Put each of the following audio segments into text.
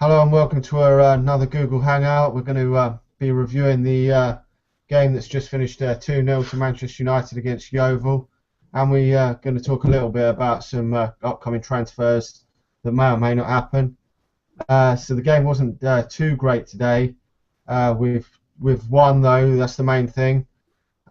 Hello and welcome to our another Google Hangout. We're going to be reviewing the game that's just finished 2-0 to Manchester United against Yeovil, and we're going to talk a little bit about some upcoming transfers that may or may not happen. So the game wasn't too great today. We've won though, that's the main thing,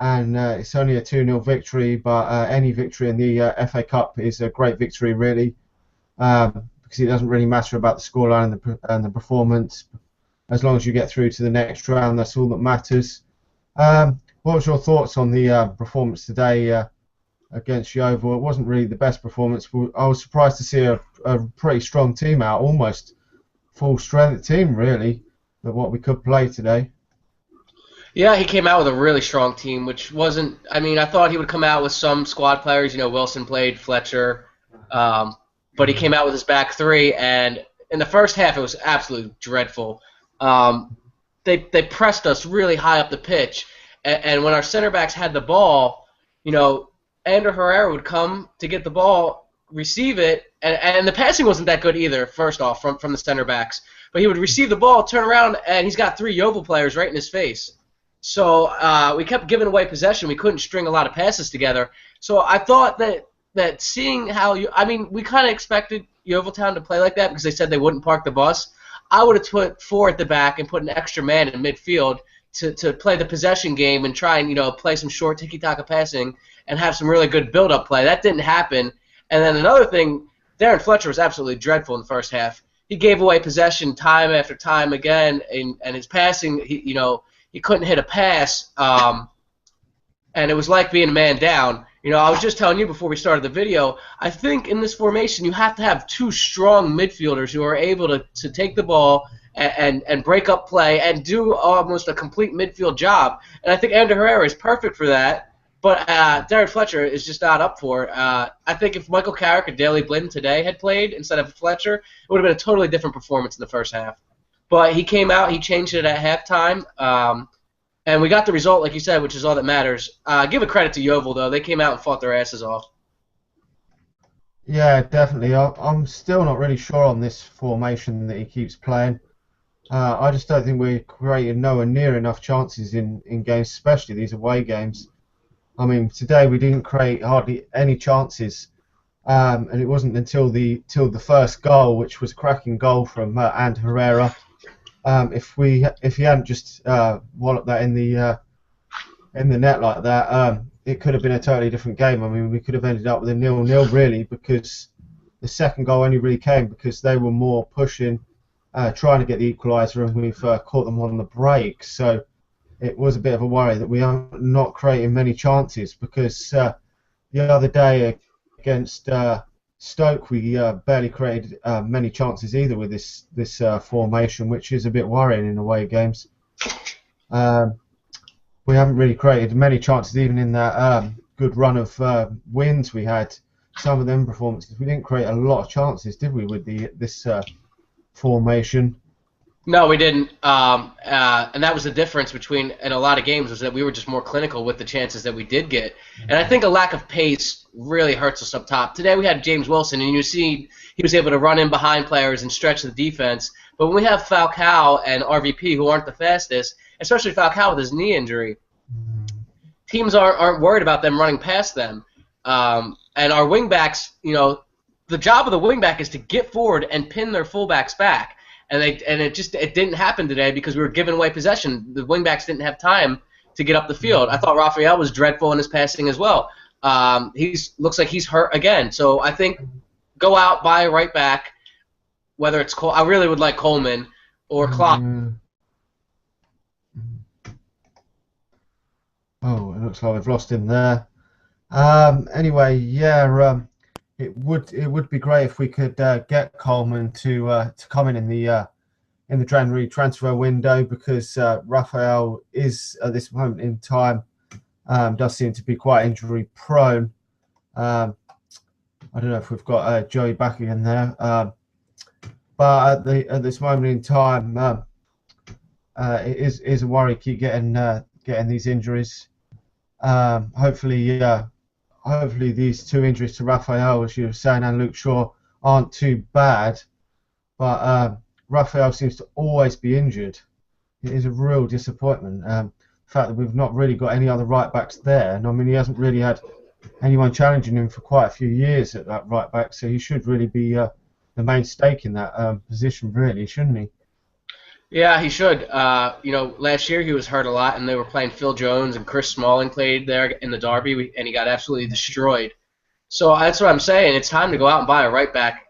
and it's only a 2-0 victory, but any victory in the FA Cup is a great victory really. Because it doesn't really matter about the scoreline and the performance. As long as you get through to the next round, that's all that matters. What was your thoughts on the performance today against Yeovil? It wasn't really the best performance. I was surprised to see a pretty strong team out, almost full strength team really, of what we could play today. Yeah, he came out with a really strong team, which wasn't. I mean, I thought he would come out with some squad players. You know, Wilson played, Fletcher, but he came out with his back three, and in the first half it was absolutely dreadful. They pressed us really high up the pitch, and when our center backs had the ball, you know, Ander Herrera would come to get the ball, receive it, and the passing wasn't that good either. First off, from the center backs, but he would receive the ball, turn around, and he's got three Yeovil players right in his face. So we kept giving away possession. We couldn't string a lot of passes together. So I thought that seeing how I mean, we kind of expected Yeoviltown to play like that because they said they wouldn't park the bus. I would have put four at the back and put an extra man in midfield to play the possession game and try and play some short tiki-taka passing and have some really good build-up play. That didn't happen. And then another thing, Darren Fletcher was absolutely dreadful in the first half. He gave away possession time after time again, and his passing, he couldn't hit a pass, and it was like being a man down. I was just telling you before we started the video, I think in this formation you have to have two strong midfielders who are able to take the ball and break up play and do almost a complete midfield job. And I think Ander Herrera is perfect for that, but Darren Fletcher is just not up for it. I think if Michael Carrick or Daley Blind today had played instead of Fletcher, it would have been a totally different performance in the first half. But he came out, he changed it at halftime, and we got the result, like you said, which is all that matters. Give a credit to Yeovil, though. They came out and fought their asses off. Yeah, definitely. I'm still not really sure on this formation that he keeps playing. I just don't think we created nowhere near enough chances in games, especially these away games. I mean, today we didn't create hardly any chances, and it wasn't until the first goal, which was a cracking goal from Ander Herrera. If he hadn't just walloped that in the net like that, it could have been a totally different game. I mean, we could have ended up with a 0-0 really, because the second goal only really came because they were more pushing, trying to get the equaliser, and we've caught them on the break. So it was a bit of a worry that we are not creating many chances, because the other day against Stoke, we barely created many chances either with this formation, which is a bit worrying in away games. We haven't really created many chances even in that good run of wins we had. Some of them performances, we didn't create a lot of chances, did we, with this formation? No, we didn't. And that was the difference between in a lot of games, was that we were just more clinical with the chances that we did get. And I think a lack of pace really hurts us up top. Today we had James Wilson, and you see he was able to run in behind players and stretch the defense. But when we have Falcao and RVP, who aren't the fastest, especially Falcao with his knee injury, teams aren't worried about them running past them. And our wingbacks, the job of the wingback is to get forward and pin their fullbacks back. And it didn't happen today because we were giving away possession. The wingbacks didn't have time to get up the field. I thought Raphael was dreadful in his passing as well. Looks like he's hurt again. So I think go out, buy a right back, whether it's I really would like Coleman or Klopp. Oh, it looks like we've lost him there. Anyway, yeah. It would be great if we could get Coleman to come in the January transfer window, because Raphael is at this moment in time does seem to be quite injury prone. I don't know if we've got Joey back again there, but at this moment in time, it is a worry. Keep getting these injuries. Hopefully these two injuries to Raphael, as you were saying, and Luke Shaw, aren't too bad. But Raphael seems to always be injured. It is a real disappointment. The fact that we've not really got any other right backs there, and I mean he hasn't really had anyone challenging him for quite a few years at that right back, so he should really be the main stake in that position, really, shouldn't he? Yeah, he should. Last year he was hurt a lot, and they were playing Phil Jones and Chris Smalling played there in the derby, and he got absolutely destroyed. So that's what I'm saying. It's time to go out and buy a right back.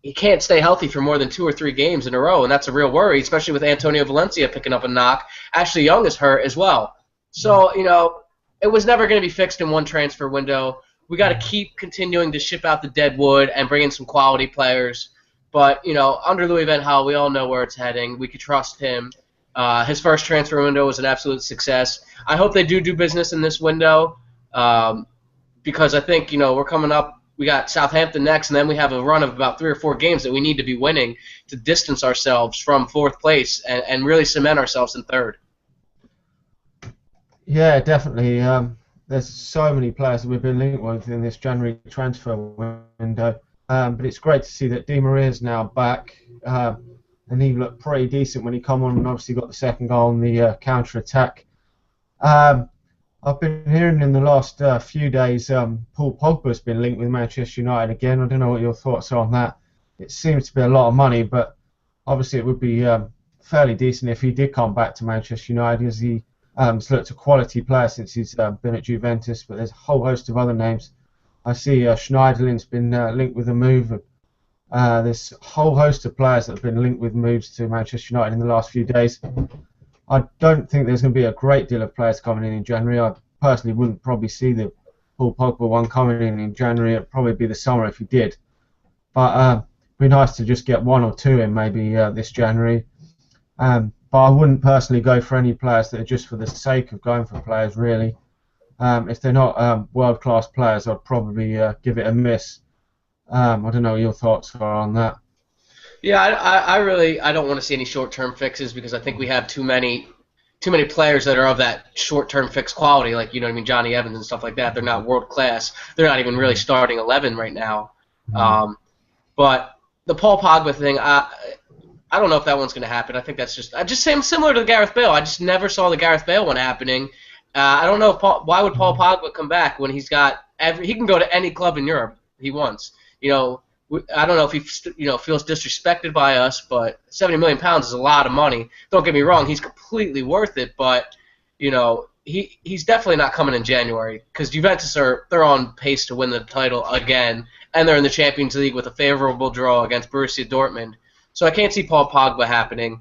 He can't stay healthy for more than 2 or 3 games in a row, and that's a real worry, especially with Antonio Valencia picking up a knock. Ashley Young is hurt as well. So, it was never going to be fixed in one transfer window. We got to keep continuing to ship out the dead wood and bring in some quality players. But, under Louis van Gaal, we all know where it's heading. We could trust him. His first transfer window was an absolute success. I hope they do business in this window because I think, we're coming up. We got Southampton next, and then we have a run of about 3 or 4 games that we need to be winning to distance ourselves from 4th place and really cement ourselves in 3rd. Yeah, definitely. There's so many players that we've been linked with in this January transfer window. But it's great to see that Di Maria's now back, and he looked pretty decent when he came on and obviously got the second goal on the counter-attack. I've been hearing in the last few days Paul Pogba's been linked with Manchester United again. I don't know what your thoughts are on that. It seems to be a lot of money, but obviously it would be fairly decent if he did come back to Manchester United, as he has looked a quality player since he's been at Juventus, but there's a whole host of other names. I see Schneiderlin's been linked with a move. There's a whole host of players that have been linked with moves to Manchester United in the last few days. I don't think there's going to be a great deal of players coming in January. I personally wouldn't probably see the Paul Pogba one coming in January. It'd probably be the summer if he did. But it'd be nice to just get 1 or 2 in maybe this January. But I wouldn't personally go for any players that are just for the sake of going for players, really. If they're not world-class players, I'd probably give it a miss. I don't know what your thoughts are on that. Yeah, I don't want to see any short-term fixes because I think we have too many players that are of that short-term fix quality, like Johnny Evans and stuff like that. They're not world-class. They're not even really starting 11 right now. But the Paul Pogba thing, I don't know if that one's going to happen. I think that's just similar to the Gareth Bale. I just never saw the Gareth Bale one happening. I don't know why would Paul Pogba come back when he's got he can go to any club in Europe he wants. I don't know if he feels disrespected by us, but £70 million is a lot of money. Don't get me wrong, he's completely worth it, but he's definitely not coming in January because Juventus they're on pace to win the title again, and they're in the Champions League with a favorable draw against Borussia Dortmund. So I can't see Paul Pogba happening.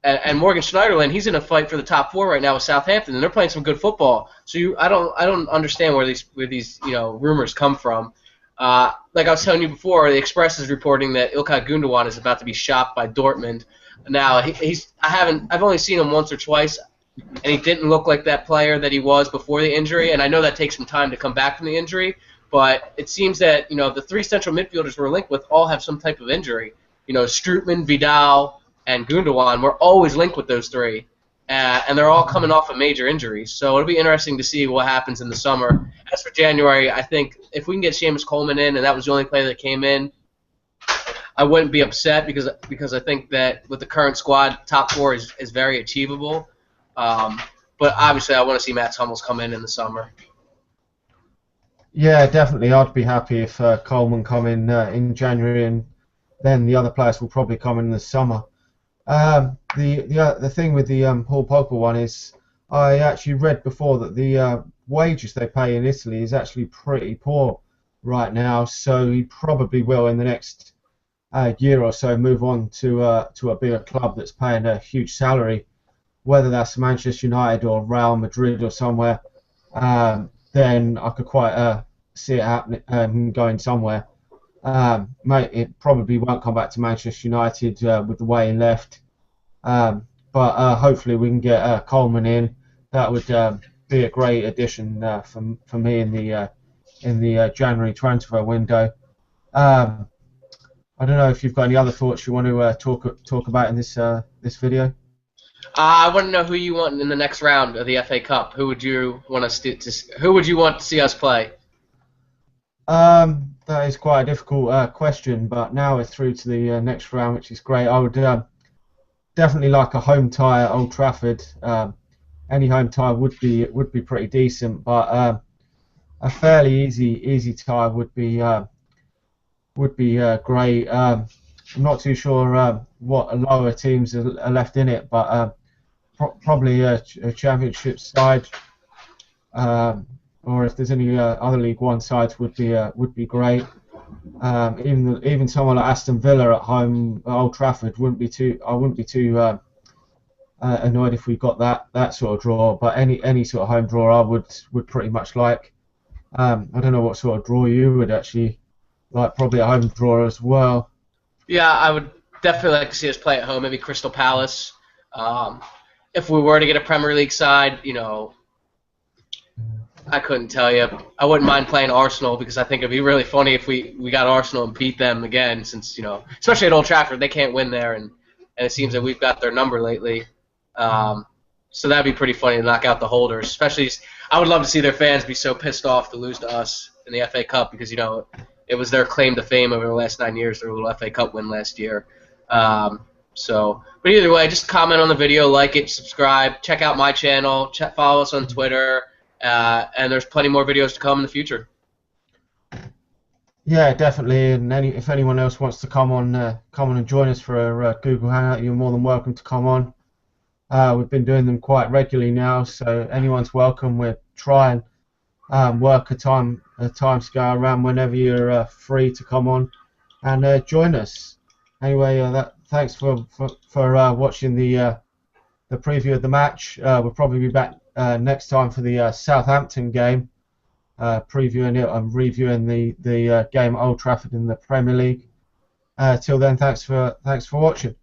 And Morgan Schneiderlin, he's in a fight for the top 4 right now with Southampton, and they're playing some good football. So I don't understand where these rumors come from. Like I was telling you before, the Express is reporting that Ilkay Gundogan is about to be shopped by Dortmund. Now I've only seen him once or twice, and he didn't look like that player that he was before the injury. And I know that takes some time to come back from the injury, but it seems that the 3 central midfielders we're linked with all have some type of injury. Strootman, Vidal, and Gundogan were always linked with those 3. And they're all coming off of major injuries. So it'll be interesting to see what happens in the summer. As for January, I think if we can get Seamus Coleman in, and that was the only player that came in, I wouldn't be upset because I think that with the current squad, top 4 is very achievable. But obviously I want to see Mats Hummels come in the summer. Yeah, definitely. I'd be happy if Coleman come in January, and then the other players will probably come in the summer. The thing with the Paul Pogba one is I actually read before that the wages they pay in Italy is actually pretty poor right now, so he probably will in the next year or so move on to a bigger club that's paying a huge salary, whether that's Manchester United or Real Madrid or somewhere. Then I could quite see it happening, going somewhere. It probably won't come back to Manchester United with the way he left, but hopefully we can get Coleman in. That would be a great addition for me in the January transfer window. I don't know if you've got any other thoughts you want to talk about in this video. I want to know who you want in the next round of the FA Cup. Who would you want to see us play? That is quite a difficult question, but now we're through to the next round, which is great. I would definitely like a home tie at Old Trafford. Any home tie would be pretty decent, but a fairly easy tie would be great. I'm not too sure what lower teams are left in it, but probably a championship side, or if there's any other League One sides, would be great. Even someone like Aston Villa at home at Old Trafford I wouldn't be too annoyed if we got that sort of draw. But any sort of home draw I would pretty much like. I don't know what sort of draw you would actually like. Probably a home draw as well. Yeah, I would definitely like to see us play at home, maybe Crystal Palace. If we were to get a Premier League side, I couldn't tell you. I wouldn't mind playing Arsenal because I think it'd be really funny if we got Arsenal and beat them again, since especially at Old Trafford, they can't win there, and it seems that we've got their number lately. So that'd be pretty funny to knock out the holders. Especially, I would love to see their fans be so pissed off to lose to us in the FA Cup because it was their claim to fame over the last 9 years, their little FA Cup win last year. But either way, just comment on the video, like it, subscribe, check out my channel, follow us on Twitter. And there's plenty more videos to come in the future. Yeah, definitely. And if anyone else wants to come on and join us for a Google Hangout, you're more than welcome to come on. We've been doing them quite regularly now, so anyone's welcome. We're trying work a time scale around whenever you're free to come on and join us. Anyway, thanks for watching the preview of the match. We'll probably be back next time for the Southampton game, previewing it and reviewing the game at Old Trafford in the Premier League. Till then, thanks for watching.